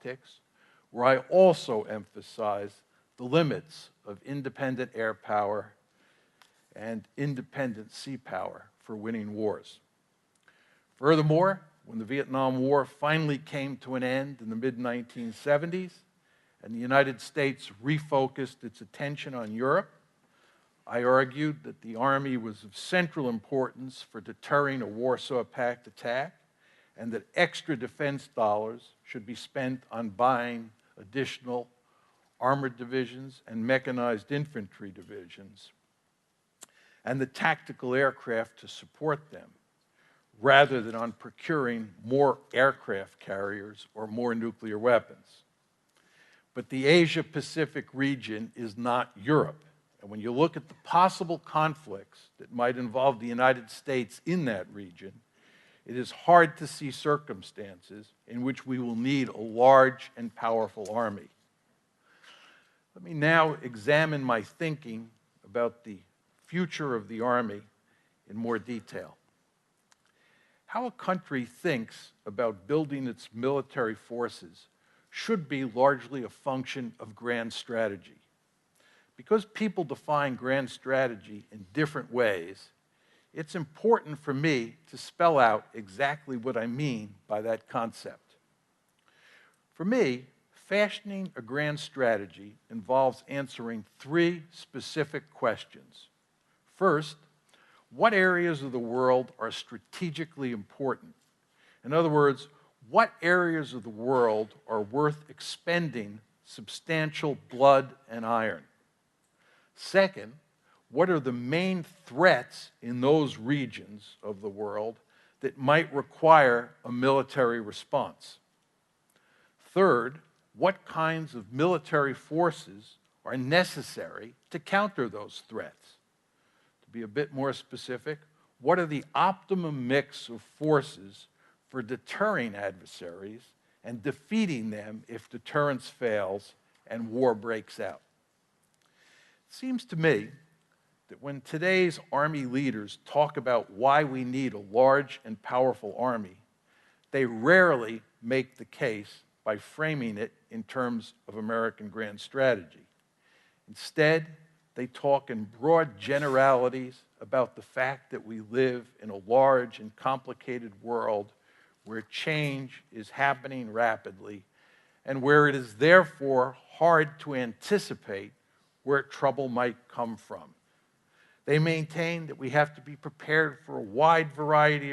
politics, where I also emphasize the limits of independent air power and independent sea power for winning wars. Furthermore, when the Vietnam War finally came to an end in the mid-1970s and the United States refocused its attention on Europe, I argued that the Army was of central importance for deterring a Warsaw Pact attack and that extra defense dollars should be spent on buying additional armored divisions and mechanized infantry divisions and the tactical aircraft to support them, rather than on procuring more aircraft carriers or more nuclear weapons. But the Asia-Pacific region is not Europe. And when you look at the possible conflicts that might involve the United States in that region, it is hard to see circumstances in which we will need a large and powerful army. Let me now examine my thinking about the future of the Army in more detail. How a country thinks about building its military forces should be largely a function of grand strategy. Because people define grand strategy in different ways, it's important for me to spell out exactly what I mean by that concept. For me, fashioning a grand strategy involves answering three specific questions. First, what areas of the world are strategically important? In other words, what areas of the world are worth expending substantial blood and iron? Second, what are the main threats in those regions of the world that might require a military response? Third, what kinds of military forces are necessary to counter those threats? To be a bit more specific, what are the optimum mix of forces for deterring adversaries and defeating them if deterrence fails and war breaks out? It seems to me that when today's Army leaders talk about why we need a large and powerful Army, they rarely make the case by framing it in terms of American grand strategy. Instead, they talk in broad generalities about the fact that we live in a large and complicated world where change is happening rapidly and where it is therefore hard to anticipate where trouble might come from. They maintain that we have to be prepared for a wide variety